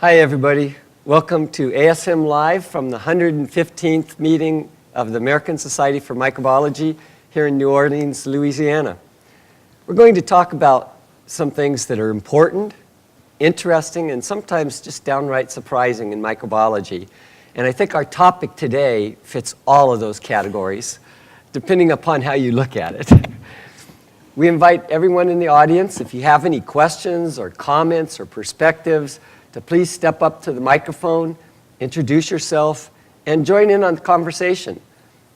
Hi everybody, welcome to ASM Live from the 115th meeting of the American Society for Microbiology here in New Orleans, Louisiana. We're going to talk about some things that are important, interesting, and sometimes just downright surprising in microbiology. And I think our topic today fits all of those categories, depending upon how you look at it. We invite everyone in the audience, if you have any questions or comments or perspectives, to please step up to the microphone, introduce yourself, and join in on the conversation.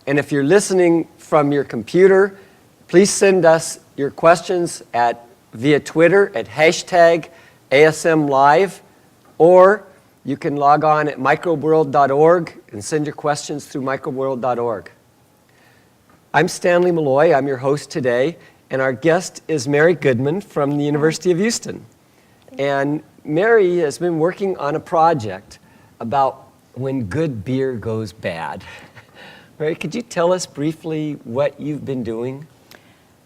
And if you're listening from your computer, please send us your questions via Twitter at hashtag ASM Live, or you can log on at microworld.org and send your questions through microworld.org. I'm Stanley Malloy, I'm your host today, and our guest is Mary Goodman from the University of Houston. And Mary has been working on a project about when good beer goes bad. Mary, could you tell us briefly what you've been doing?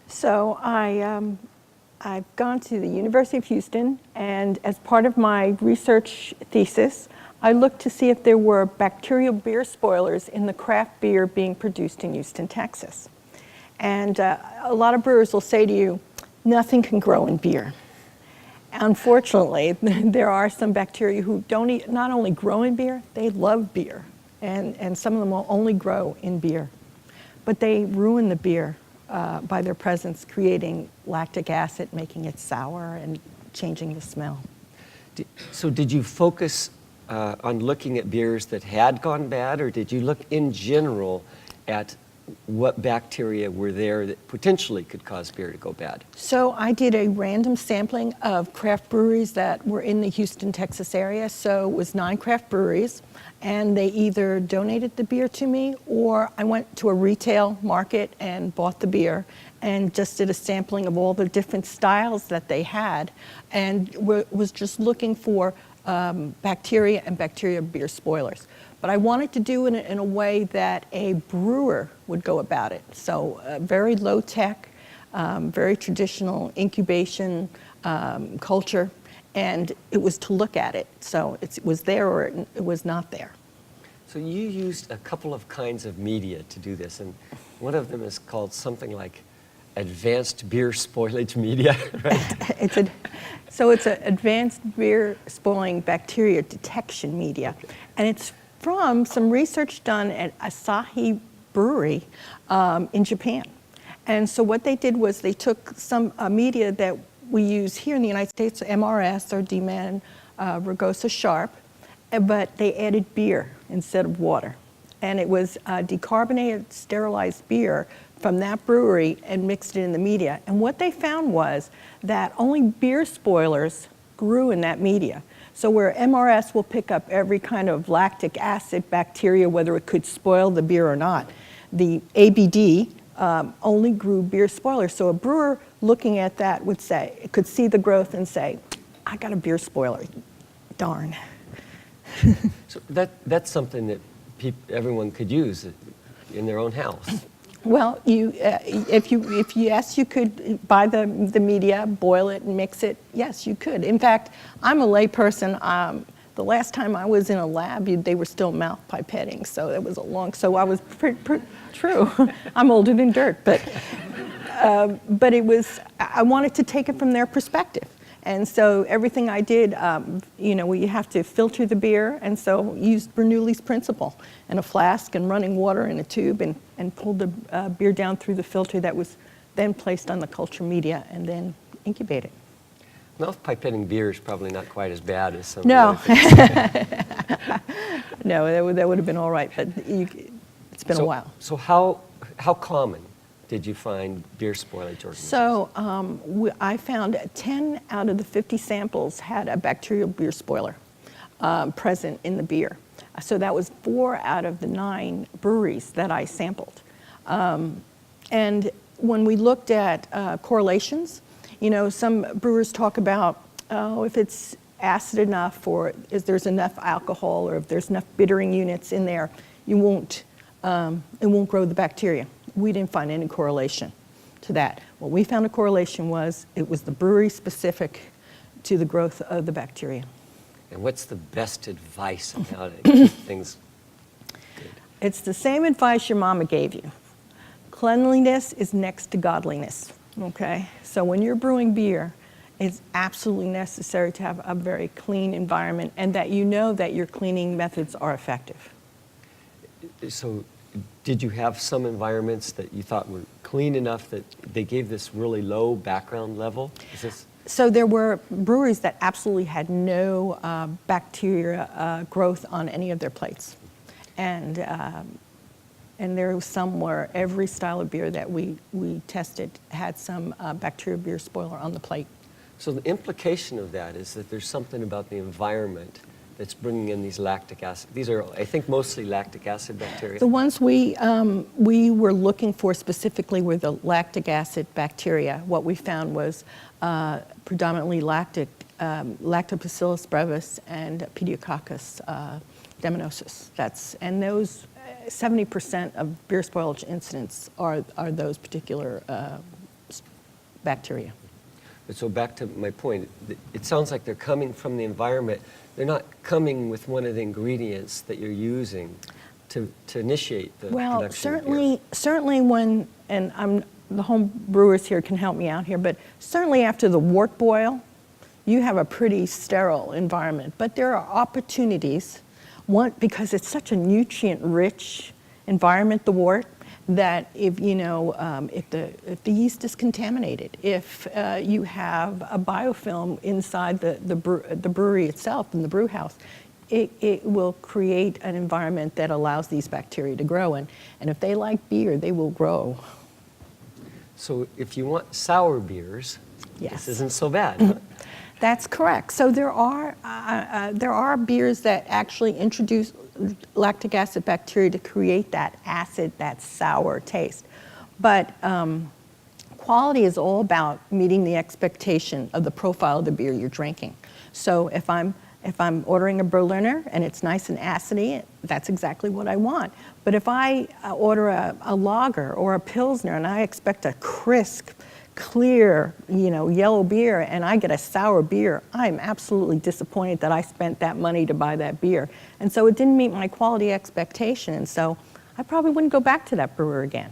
So I've gone to the University of Houston, and as part of my research thesis, I looked to see if there were bacterial beer spoilers in the craft beer being produced in Houston, Texas. And a lot of brewers will say to you, nothing can grow in beer. Unfortunately, there are some bacteria who not only grow in beer, they love beer. And some of them will only grow in beer. But they ruin the beer by their presence, creating lactic acid, making it sour and changing the smell. So did you focus on looking at beers that had gone bad, or did you look in general at what bacteria were there that potentially could cause beer to go bad? So I did a random sampling of craft breweries that were in the Houston, Texas area. So it was 9 craft breweries, and they either donated the beer to me, or I went to a retail market and bought the beer and just did a sampling of all the different styles that they had, and was just looking for bacteria and bacteria beer spoilers. But I wanted to do it in a way that a brewer would go about it. So very low tech, very traditional incubation culture, and it was to look at it. So it was there or it was not there. So you used a couple of kinds of media to do this, and one of them is called something like advanced beer spoilage media, right? So it's an advanced beer spoiling bacteria detection media, and it's from some research done at Asahi Brewery in Japan. And so what they did was they took some media that we use here in the United States, MRS or D-Man Rugosa Sharp, but they added beer instead of water. And it was decarbonated sterilized beer from that brewery and mixed it in the media. And what they found was that only beer spoilers grew in that media. So where MRS will pick up every kind of lactic acid bacteria, whether it could spoil the beer or not, the ABD only grew beer spoilers. So a brewer looking at that could see the growth and say, I got a beer spoiler, darn. So that's something that everyone could use in their own house. Well, if you could buy the media, boil it, and mix it. Yes, you could. In fact, I'm a layperson. The last time I was in a lab, they were still mouth pipetting, so it was so I was true. I'm older than dirt, but it was. I wanted to take it from their perspective. And so everything I did, we have to filter the beer, and so used Bernoulli's principle in a flask and running water in a tube and pulled the beer down through the filter that was then placed on the culture media and then incubated. Mouth pipetting beer is probably not quite as bad as some No. of the other things. No, that would have been all right, but it's been a while. So how common did you find beer spoilage organisms? So I found 10 out of the 50 samples had a bacterial beer spoiler present in the beer. So that was 4 out of the 9 breweries that I sampled. And when we looked at correlations, some brewers talk about, if it's acid enough, or if there's enough alcohol, or if there's enough bittering units in there, it won't grow the bacteria. We didn't find any correlation to that. What we found a correlation was, it was the brewery specific to the growth of the bacteria. And what's the best advice on how to keep things good? It's the same advice your mama gave you. Cleanliness is next to godliness, okay? So when you're brewing beer, it's absolutely necessary to have a very clean environment and that you know that your cleaning methods are effective. So did you have some environments that you thought were clean enough that they gave this really low background level? Is this... So there were breweries that absolutely had no bacteria growth on any of their plates. And there was some where every style of beer that we tested had some bacteria beer spoiler on the plate. So the implication of that is that there's something about the environment that's bringing in these lactic acid. These are, I think, mostly lactic acid bacteria. The ones we were looking for specifically were the lactic acid bacteria. What we found was predominantly Lactobacillus brevis and Pediococcus deminosus. And those 70% of beer spoilage incidents are those particular bacteria. But so back to my point, it sounds like they're coming from the environment. They're not coming with one of the ingredients that you're using to initiate the production of beer. Certainly when, and the home brewers here can help me out here, but certainly after the wort boil, you have a pretty sterile environment. But there are opportunities, one, because it's such a nutrient-rich environment, the wort, that if the yeast is contaminated, if you have a biofilm inside the brewery itself, in the brew house, it will create an environment that allows these bacteria to grow. And if they like beer, they will grow. So if you want sour beers, yes, this isn't so bad. Huh? That's correct. So there are beers that actually introduce lactic acid bacteria to create that acid, that sour taste. But quality is all about meeting the expectation of the profile of the beer you're drinking. So if I'm ordering a Berliner and it's nice and acidy, that's exactly what I want. But if I order a lager or a Pilsner and I expect a crisp, clear, yellow beer, and I get a sour beer, I'm absolutely disappointed that I spent that money to buy that beer. And so it didn't meet my quality expectation, and so I probably wouldn't go back to that brewer again.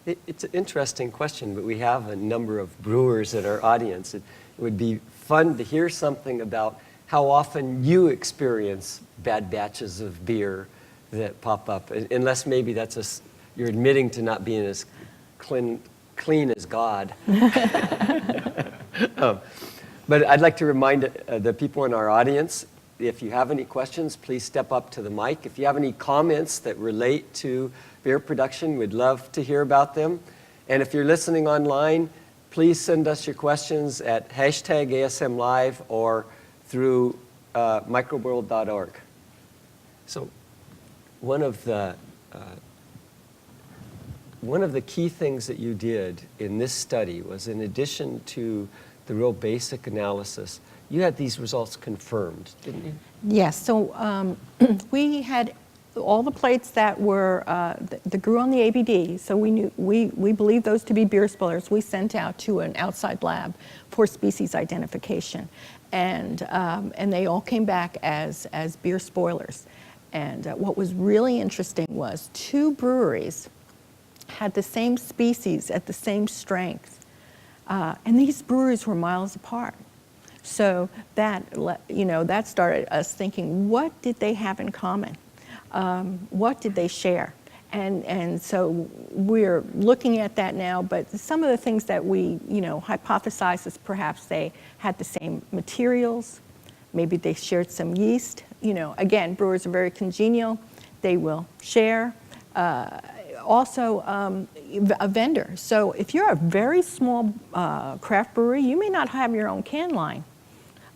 It's an interesting question, but we have a number of brewers in our audience. It would be fun to hear something about how often you experience bad batches of beer that pop up, unless maybe you're admitting to not being as clean as God. But I'd like to remind the people in our audience, if you have any questions, please step up to the mic. If you have any comments that relate to beer production, we'd love to hear about them. And if you're listening online, please send us your questions at #ASM Live or through microworld.org. So one of the key things that you did in this study was, in addition to the real basic analysis, you had these results confirmed, didn't you? Yes, so we had all the plates that were that grew on the ABD, so we believe those to be beer spoilers. We sent out to an outside lab for species identification, and they all came back as beer spoilers. And what was really interesting was 2 breweries had the same species at the same strength, and these breweries were miles apart. So that started us thinking, what did they have in common? What did they share? And so we're looking at that now, but some of the things that we hypothesize is perhaps they had the same materials, maybe they shared some yeast. Again, brewers are very congenial, they will share. Also, a vendor. So if you're a very small craft brewery, you may not have your own can line.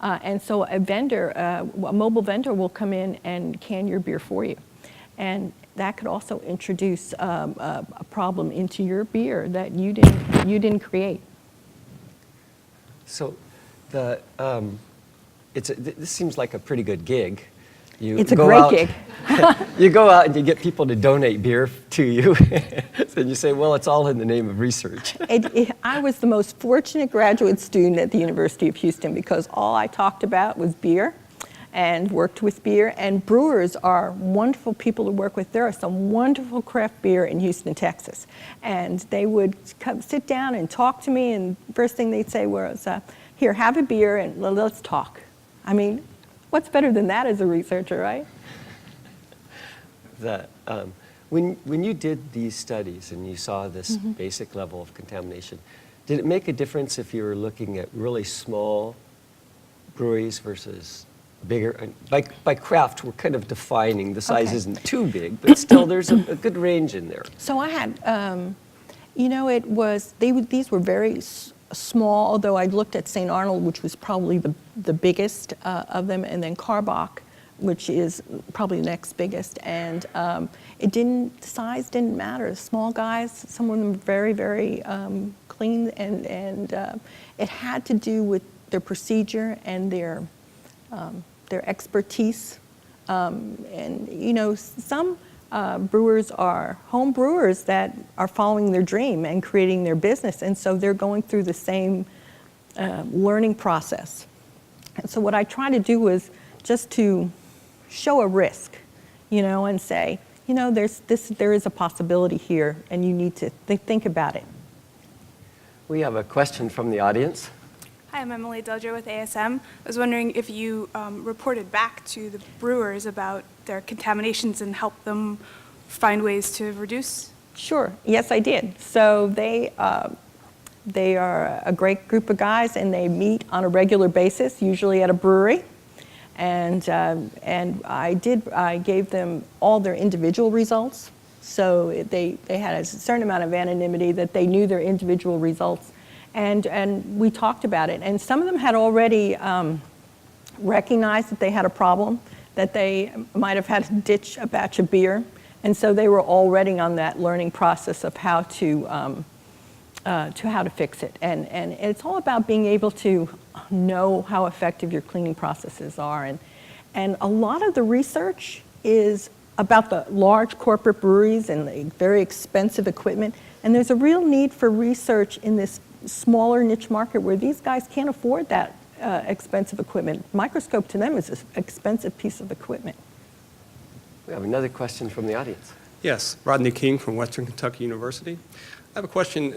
And so a vendor, a mobile vendor will come in and can your beer for you. And that could also introduce a problem into your beer that you didn't create. So this seems like a pretty good gig. It's a great gig. You go out and you get people to donate beer to you. And you say, well, it's all in the name of research. I was the most fortunate graduate student at the University of Houston because all I talked about was beer. and worked with beer. And brewers are wonderful people to work with. There are some wonderful craft beer in Houston, Texas. And they would come sit down and talk to me, and first thing they'd say was, here, have a beer and let's talk. I mean, what's better than that as a researcher, right? When you did these studies and you saw this basic level of contamination, did it make a difference if you were looking at really small breweries versus bigger? By craft, we're kind of defining the size isn't too big, but still there's a good range in there. So I had, these were very small, although I looked at St. Arnold, which was probably the biggest of them, and then Carbach, which is probably the next biggest. And size didn't matter. Small guys, some of them very, very clean, and it had to do with their procedure and their expertise. And some brewers are home brewers that are following their dream and creating their business, and so they're going through the same learning process. And so what I try to do is just to show a risk, and say, there is a possibility here, and you need to think about it. We have a question from the audience. Hi, I'm Emily Delger with ASM. I was wondering if you reported back to the brewers about their contaminations and helped them find ways to reduce? Sure, yes, I did. So they are a great group of guys, and they meet on a regular basis, usually at a brewery. And I gave them all their individual results. So they had a certain amount of anonymity that they knew their individual results. And we talked about it. And some of them had already recognized that they had a problem, that they might have had to ditch a batch of beer. And so they were already on that learning process of how to fix it. And it's all about being able to know how effective your cleaning processes are. And a lot of the research is about the large corporate breweries and the very expensive equipment. And there's a real need for research in this smaller niche market where these guys can't afford that expensive equipment. Microscope to them is an expensive piece of equipment. We have another question from the audience. Yes, Rodney King from Western Kentucky University. I have a question.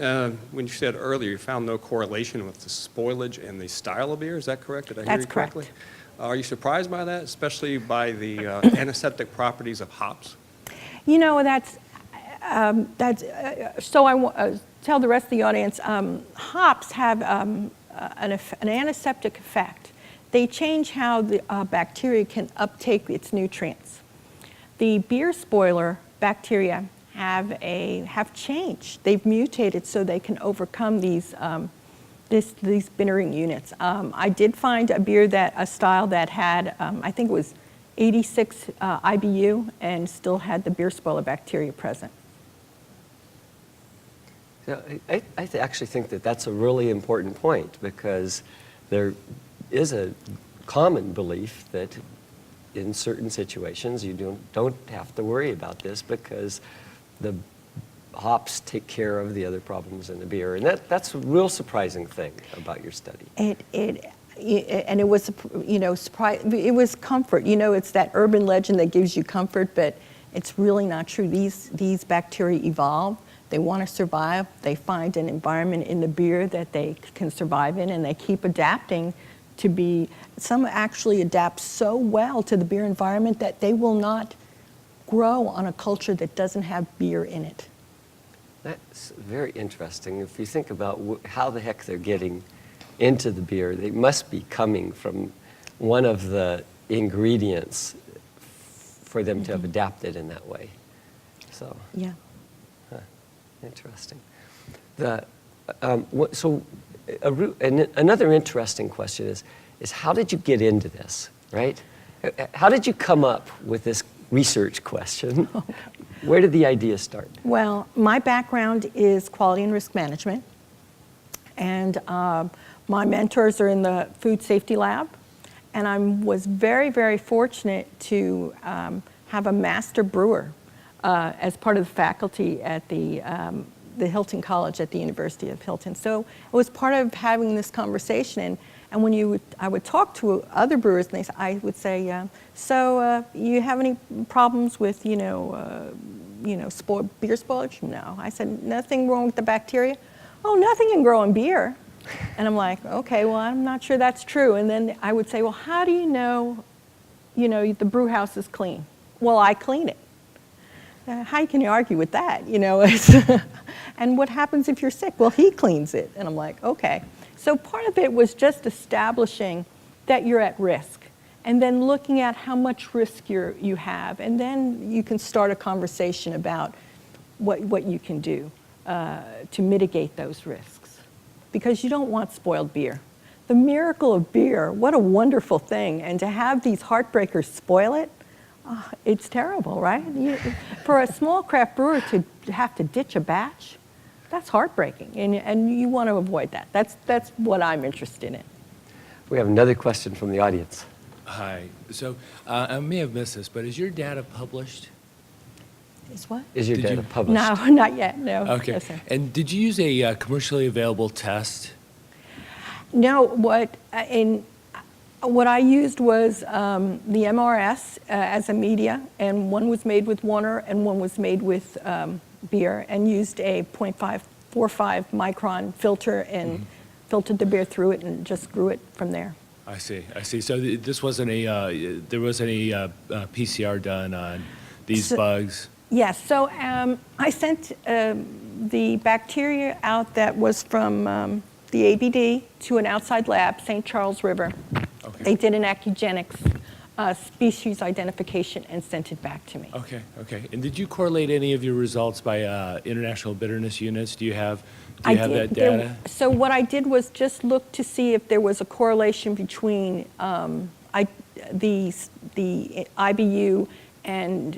When you said earlier you found no correlation with the spoilage and the style of beer, is that correct? Did I hear you correctly? Correct. Are you surprised by that, especially by the antiseptic properties of hops? So I tell the rest of the audience, hops have an antiseptic effect. They change how the bacteria can uptake its nutrients. The beer spoiler bacteria have changed. They've mutated so they can overcome these bittering units. I did find a style that had, I think it was 86 IBU and still had the beer spoiler bacteria present. Yeah, I actually think that that's a really important point, because there is a common belief that in certain situations you don't have to worry about this because the hops take care of the other problems in the beer. And that's a real surprising thing about your study. It was, it was comfort. It's that urban legend that gives you comfort, but it's really not true. These bacteria evolve. They want to survive. They find an environment in the beer that they can survive in, and they keep adapting to be. Some actually adapt so well to the beer environment that they will not grow on a culture that doesn't have beer in it. That's very interesting. If you think about how the heck they're getting into the beer, they must be coming from one of the ingredients for them to have adapted in that way. So Yeah. Interesting. Another interesting question is how did you get into this, right? How did you come up with this research question? Where did the idea start? Well, my background is quality and risk management, and my mentors are in the food safety lab, and I was very, very fortunate to have a master brewer as part of the faculty at the the Hilton College at the University of Hilton. So it was part of having this conversation. And when I would talk to other brewers, and I would say, so you have any problems with, beer spoilage? No. I said, nothing wrong with the bacteria? Oh, nothing can grow in beer. And I'm like, okay, well, I'm not sure that's true. And then I would say, well, how do you know, the brew house is clean? Well, I clean it. How can you argue with that? And what happens if you're sick? Well, he cleans it. And I'm like, okay. So part of it was just establishing that you're at risk, and then looking at how much risk you have, and then you can start a conversation about what you can do to mitigate those risks, because you don't want spoiled beer. The miracle of beer, what a wonderful thing, and to have these heartbreakers spoil it, it's terrible, right? For a small craft brewer to have to ditch a batch, that's heartbreaking, and you want to avoid that. That's what I'm interested in. We have another question from the audience. Hi. So I may have missed this, but is your data published? Is what? Is your Did data you- published? No, not yet, no. Okay. No, sir. And did you use a commercially available test? No, what I used was the MRS as a media, and one was made with water and one was made with beer, and used a 0.545 micron filter and filtered the beer through it and just grew it from there. I see. So this wasn't there wasn't any PCR done on these bugs? Yes, so I sent the bacteria out that was from the ABD to an outside lab, St. Charles River. Okay. They did an acugenics species identification and sent it back to me. Okay. And did you correlate any of your results by international bitterness units? Do you have that data? So what I did was just look to see if there was a correlation between the IBU and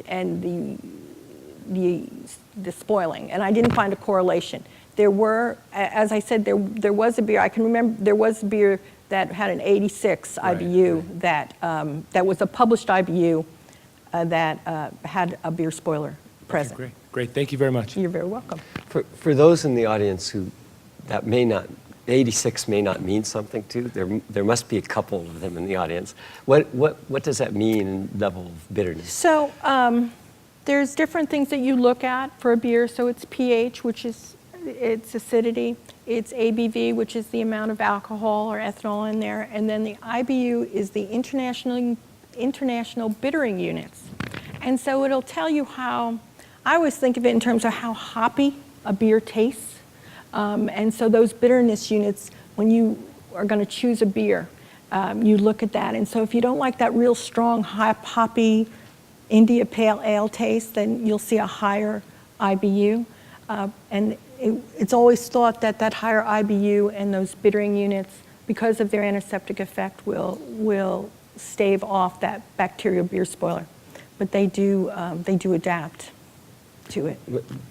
the spoiling, and I didn't find a correlation. There were, as I said, there was a beer. I can remember there was a beer that had an 86 IBU. Right. That was a published IBU that had a beer spoiler present. Okay, great. Thank you very much. You're very welcome. For those in the audience who 86 may not mean something to, there must be a couple of them in the audience. What does that mean in level of bitterness? So there's different things that you look at for a beer. So it's pH, which is its acidity. It's ABV, which is the amount of alcohol or ethanol in there. And then the IBU is the international bittering units. And so it'll tell you how, I always think of it in terms of how hoppy a beer tastes. And so those bitterness units, when you are going to choose a beer, you look at that. And so if you don't like that real strong, hoppy India Pale Ale taste, then you'll see a higher IBU. And it's always thought that higher IBU and those bittering units, because of their antiseptic effect, will stave off that bacterial beer spoiler. But they do adapt to it.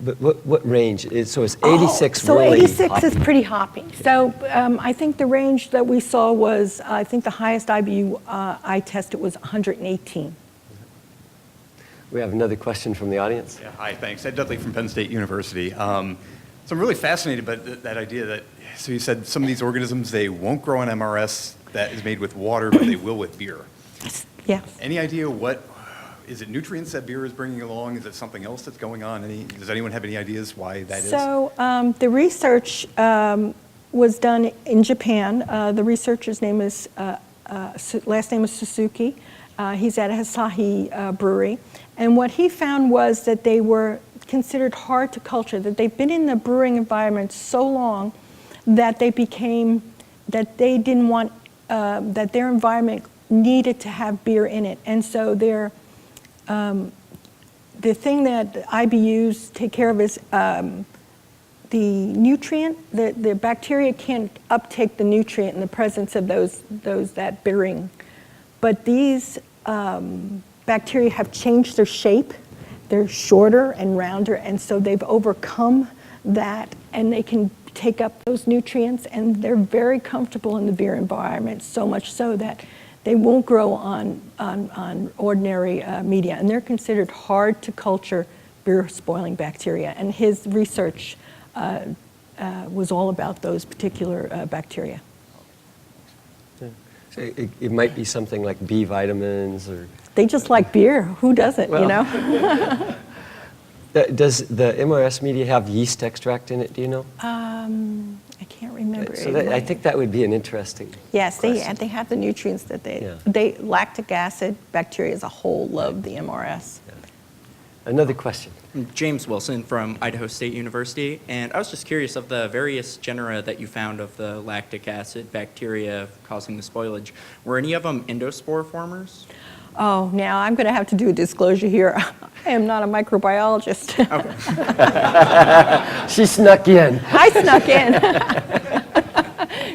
But what range? So is 86 so really 86 hoppy? is pretty hoppy. So I think the range that we saw was, I think the highest IBU I tested was 118. We have another question from the audience. Yeah, hi, thanks. Ed Dudley from Penn State University. So I'm really fascinated by that idea that, so you said some of these organisms, they won't grow on MRS that is made with water, but they will with beer. Yes. Any idea is it nutrients that beer is bringing along? Is it something else that's going on? Does anyone have any ideas why that is? So the research was done in Japan. The researcher's name is, last name is Suzuki. He's at Asahi Brewery. And what he found was that they were considered hard to culture, that they've been in the brewing environment so long that they didn't want, that their environment needed to have beer in it. And so the thing that IBUs take care of is the nutrient, the bacteria can't uptake the nutrient in the presence of that bittering. But these bacteria have changed their shape. They're shorter and rounder, and so they've overcome that, and they can take up those nutrients, and they're very comfortable in the beer environment, so much so that they won't grow on ordinary media, and they're considered hard to culture beer spoiling bacteria. And his research was all about those particular bacteria. So it might be something like B vitamins or... They just like beer. Who doesn't, Well, you know? Does the MRS media have yeast extract in it, do you know? I can't remember. So I think that would be an interesting Yes, question. they have the nutrients that Yeah. lactic acid, bacteria as a whole love the MRS. Another question. James Wilson from Idaho State University, and I was just curious of the various genera that you found of the lactic acid bacteria causing the spoilage. Were any of them endospore formers? Oh, now I'm going to have to do a disclosure here. I am not a microbiologist. She snuck in. I snuck in.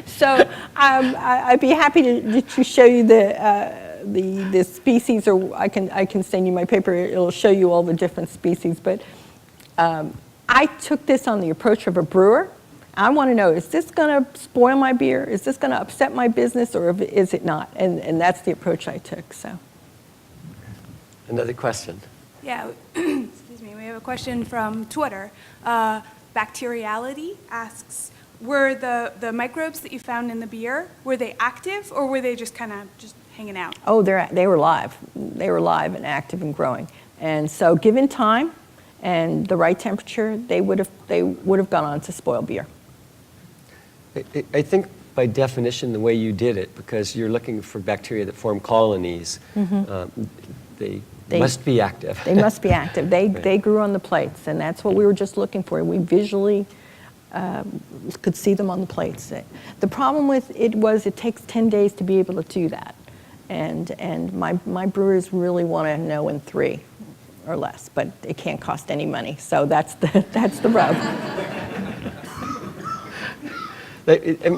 So I'd be happy to show you the species, or I can send you my paper. It'll show you all the different species. But I took this on the approach of a brewer. I want to know, is this going to spoil my beer? Is this going to upset my business, or is it not? And that's the approach I took. So. Another question. Yeah, excuse me. We have a question from Twitter. Bacteriality asks, were the microbes that you found in the beer, were they active or were they just kind of just hanging out? Oh, they were live. They were live and active and growing. And so given time and the right temperature, they would have gone on to spoil beer. I think by definition, the way you did it, because you're looking for bacteria that form colonies, they must be active. They must be active. They grew on the plates, and that's what we were just looking for. We visually could see them on the plates. The problem with it was it takes 10 days to be able to do that. And my brewers really want to know in 3 or less, but it can't cost any money. So that's the rub.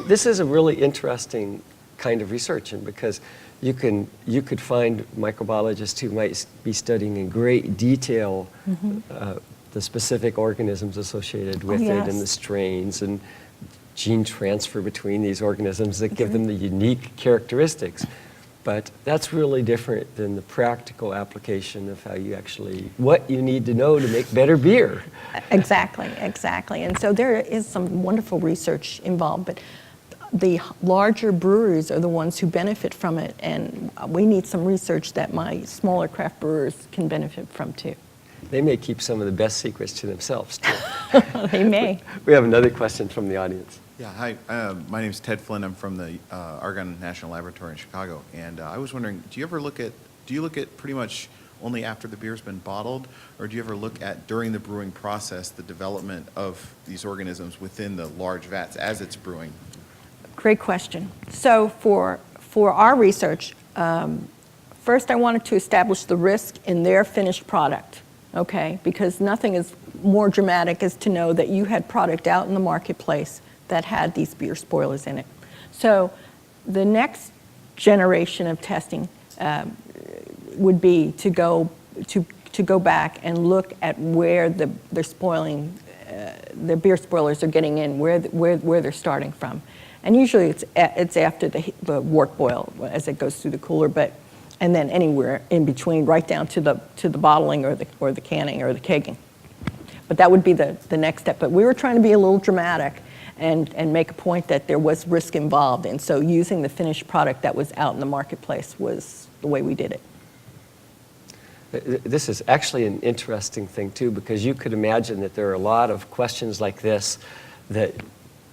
This is a really interesting kind of research, and because you could find microbiologists who might be studying in great detail the specific organisms associated with it and the strains and gene transfer between these organisms that give them the unique characteristics. But that's really different than the practical application of how you actually, what you need to know to make better beer. Exactly. And so there is some wonderful research involved, but the larger breweries are the ones who benefit from it, and we need some research that my smaller craft brewers can benefit from too. They may keep some of the best secrets to themselves too. They may. We have another question from the audience. Yeah, hi. My name is Ted Flynn. I'm from the Argonne National Laboratory in Chicago, and I was wondering, do you look at pretty much only after the beer's been bottled, or do you ever look at during the brewing process the development of these organisms within the large vats as it's brewing? Great question. So for our research, first I wanted to establish the risk in their finished product, okay? Because nothing is more dramatic as to know that you had product out in the marketplace that had these beer spoilers in it. So the next generation of testing would be to go back and look at where they're spoiling, the beer spoilers are getting in, where they're starting from. And usually it's after the wort boil as it goes through the cooler, and then anywhere in between, right down to the bottling or the canning or the kegging. But that would be the next step. But we were trying to be a little dramatic and make a point that there was risk involved. And so using the finished product that was out in the marketplace was the way we did it. This is actually an interesting thing too, because you could imagine that there are a lot of questions like this that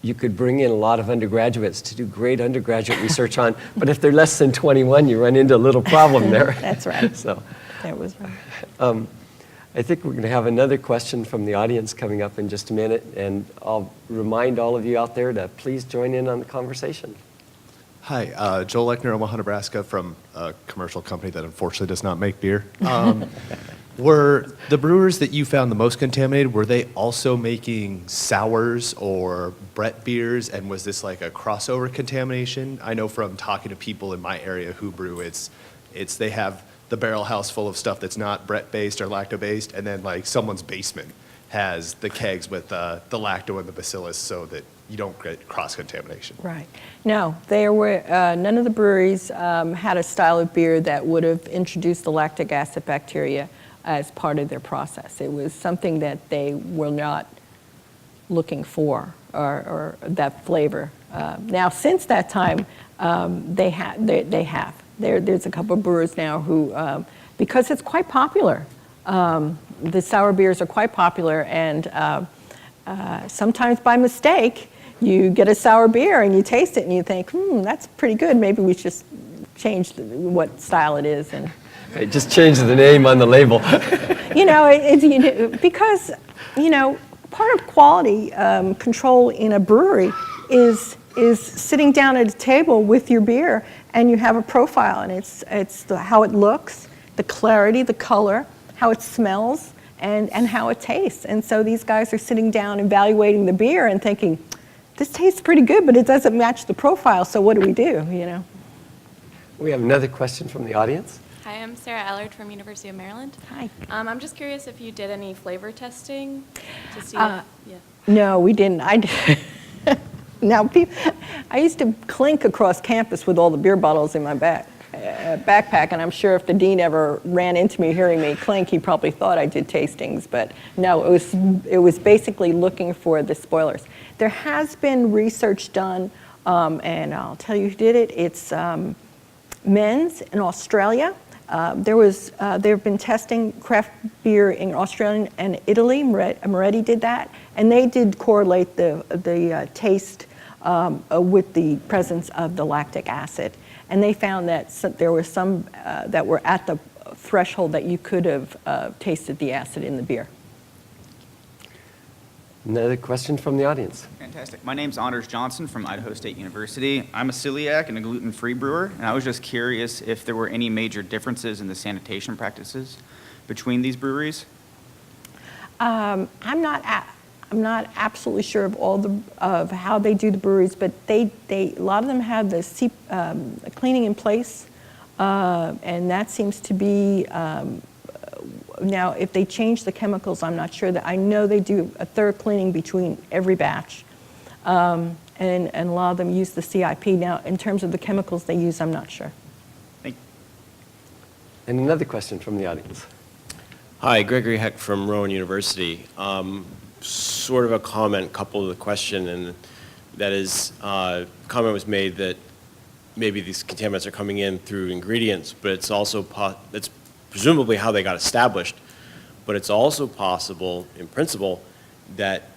you could bring in a lot of undergraduates to do great undergraduate research on, but if they're less than 21, you run into a little problem there. That's right. So, That was right. I think we're going to have another question from the audience coming up in just a minute, and I'll remind all of you out there to please join in on the conversation. Hi, Joel Lechner, Omaha, Nebraska, from a commercial company that unfortunately does not make beer. Were the brewers that you found the most contaminated, were they also making sours or Brett beers, and was this like a crossover contamination? I know from talking to people in my area who brew, it's they have the barrel house full of stuff that's not Brett-based or lacto-based, and then like someone's basement has the kegs with the lacto and the bacillus so that you don't get cross-contamination. Right. No, there were none of the breweries had a style of beer that would have introduced the lactic acid bacteria as part of their process. It was something that they were not looking for or that flavor. Now, since that time, they have. There's a couple of brewers now who, because it's quite popular, the sour beers are quite popular, and sometimes by mistake, you get a sour beer and you taste it and you think, that's pretty good. Maybe we should just change what style it is. And Right, just change the name on the label. because, part of quality control in a brewery is sitting down at a table with your beer and you have a profile, and it's how it looks, the clarity, the color, how it smells, and how it tastes. And so these guys are sitting down evaluating the beer and thinking, this tastes pretty good, but it doesn't match the profile, so what do we do, We have another question from the audience. Hi, I'm Sarah Allard from University of Maryland. Hi. I'm just curious if you did any flavor testing to see No, we didn't. Now, I used to clink across campus with all the beer bottles in my backpack, and I'm sure if the dean ever ran into me hearing me clink, he probably thought I did tastings. But no, it was basically looking for the spoilers. There has been research done, and I'll tell you who did it. It's Men's in Australia. They've been testing craft beer in Australia and Italy. Moretti did that, and they did correlate the taste with the presence of the lactic acid. And they found that there were some that were at the threshold that you could have tasted the acid in the beer. Another question from the audience. Fantastic. My name's Anders Johnson from Idaho State University. I'm a celiac and a gluten-free brewer, and I was just curious if there were any major differences in the sanitation practices between these breweries. I'm not absolutely sure of how they do the breweries, but a lot of them have the cleaning in place, and that seems to be. Now, if they change the chemicals, I'm not sure. I know they do a thorough cleaning between every batch, and a lot of them use the CIP. Now, in terms of the chemicals they use, I'm not sure. Thank you. And another question from the audience. Hi, Gregory Heck from Rowan University. Sort of a comment coupled with a question, and that is, comment was made that maybe these contaminants are coming in through ingredients, but it's also it's presumably how they got established, but it's also possible, in principle, that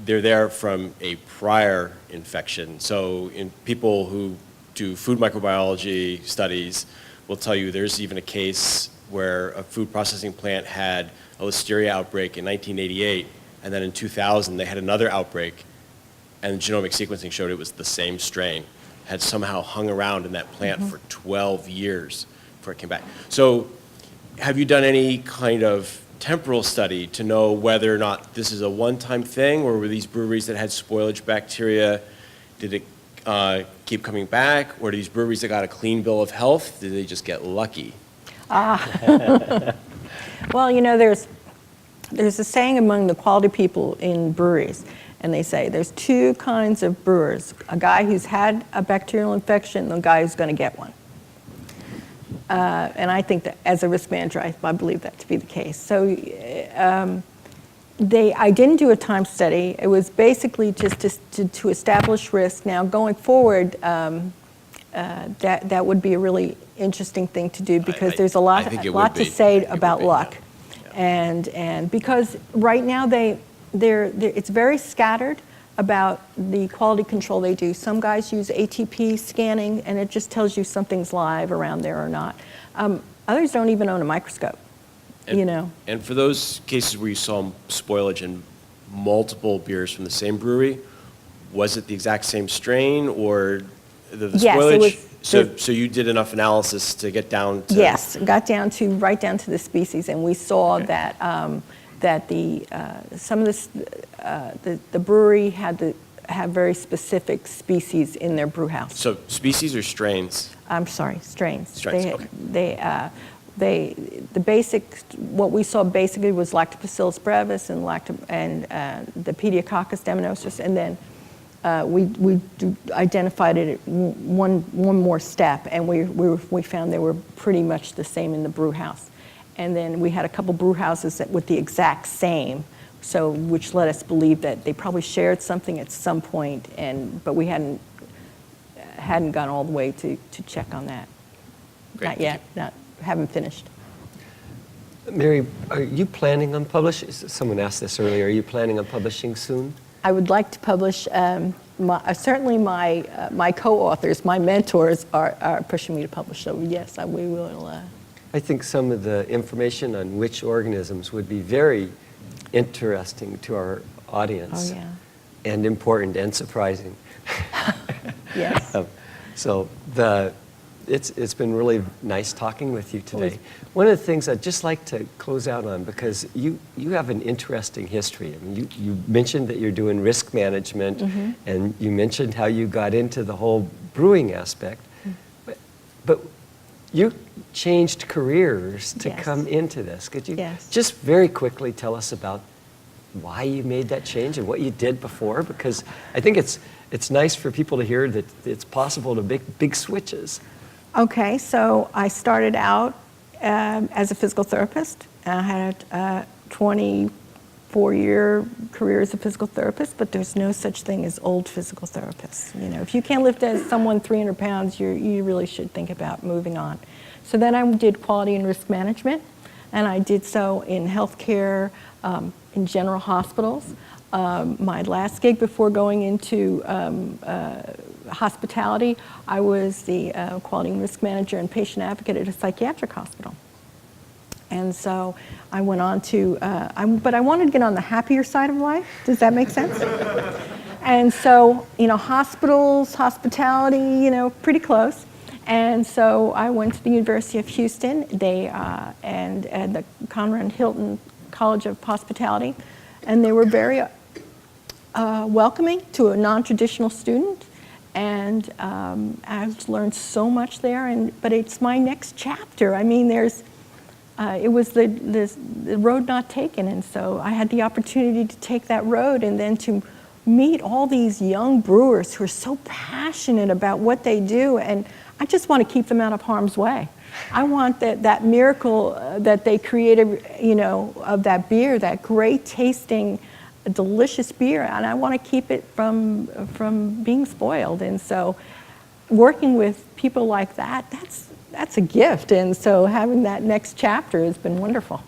they're there from a prior infection. So in people who do food microbiology studies will tell you there's even a case where a food processing plant had a listeria outbreak in 1988, and then in 2000 they had another outbreak, and genomic sequencing showed it was the same strain, had somehow hung around in that plant for 12 years before it came back. So have you done any kind of temporal study to know whether or not this is a one-time thing, or were these breweries that had spoilage bacteria, did it keep coming back, or these breweries that got a clean bill of health, did they just get lucky? Well, there's a saying among the quality people in breweries, and they say there's two kinds of brewers: a guy who's had a bacterial infection and a guy who's going to get one. And I think that as a risk manager, I believe that to be the case. So I didn't do a time study. It was basically just to establish risk. Now, going forward, that would be a really interesting thing to do, because there's a lot to say about luck. Yeah. And because right now it's very scattered about the quality control they do. Some guys use ATP scanning, and it just tells you something's live around there or not. Others don't even own a microscope, And for those cases where you saw spoilage in multiple beers from the same brewery, was it the exact same strain, or the yes, spoilage? So you did enough analysis to get down to... Yes, got right down to the species, and we saw that that some of the brewery had to have very specific species in their brew house. So species or strains? I'm sorry, strains. Strains, okay. The basic, what we saw basically was Lactobacillus brevis and the Pediococcus deminosus, and then we identified it at one more step, and we found they were pretty much the same in the brew house. And then we had a couple brew houses with the exact same. So, which led us to believe that they probably shared something at some point, but we hadn't gone all the way to check on that. Great, Not yet. Haven't finished. Mary, are you planning on publishing? Someone asked this earlier. Are you planning on publishing soon? I would like to publish. Certainly, my co-authors, my mentors, are pushing me to publish. So yes, we will. I think some of the information on which organisms would be very interesting to our audience. Oh, yeah. And important and surprising. Yes. So it's been really nice talking with you today. Always. One of the things I'd just like to close out on, because you have an interesting history. I mean, you mentioned that you're doing risk management, and you mentioned how you got into the whole brewing aspect. But you changed careers to Yes. come into this. Could you Yes. just very quickly tell us about why you made that change and what you did before? Because I think it's nice for people to hear that it's possible to make big switches. Okay, so I started out as a physical therapist. I had a 24-year career as a physical therapist, but there's no such thing as old physical therapists. You know, if you can't lift as someone 300 pounds, you really should think about moving on. So then I did quality and risk management, and I did so in healthcare, in general hospitals. My last gig before going into hospitality, I was the quality and risk manager and patient advocate at a psychiatric hospital. And so I went on to, but I wanted to get on the happier side of life. Does that make sense? And so, you know, hospitals, hospitality, you know, pretty close. And so I went to the University of Houston, and the Conrad Hilton College of Hospitality, and they were very welcoming to a non-traditional student, and I've learned so much there. But it's my next chapter. I mean, it was the road not taken, and so I had the opportunity to take that road, and then to meet all these young brewers who are so passionate about what they do, and I just want to keep them out of harm's way. I want that miracle that they created, you know, of that beer, that great tasting, delicious beer, and I want to keep it from being spoiled. And so working with people like that, that's a gift. And so having that next chapter has been wonderful.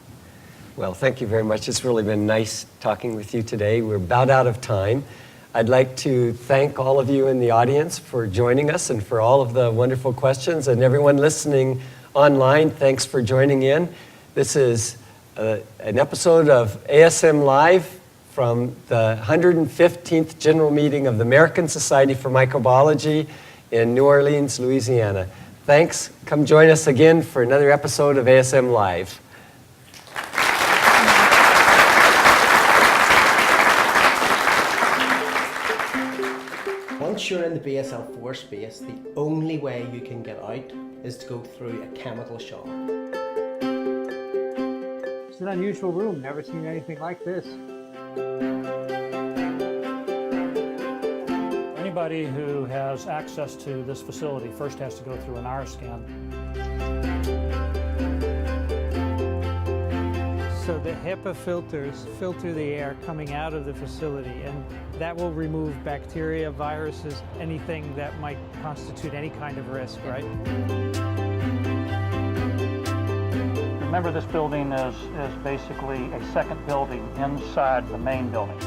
Well, thank you very much. It's really been nice talking with you today. We're about out of time. I'd like to thank all of you in the audience for joining us and for all of the wonderful questions, and everyone listening online, thanks for joining in. This is an episode of ASM Live from the 115th General Meeting of the American Society for Microbiology in New Orleans, Louisiana. Thanks. Come join us again for another episode of ASM Live. Once you're in the BSL-4 space, the only way you can get out is to go through a chemical shower. It's an unusual room, never seen anything like this. Anybody who has access to this facility first has to go through an R scan. So the HEPA filters filter the air coming out of the facility, and that will remove bacteria, viruses, anything that might constitute any kind of risk, right? Remember, this building is basically a second building inside the main building.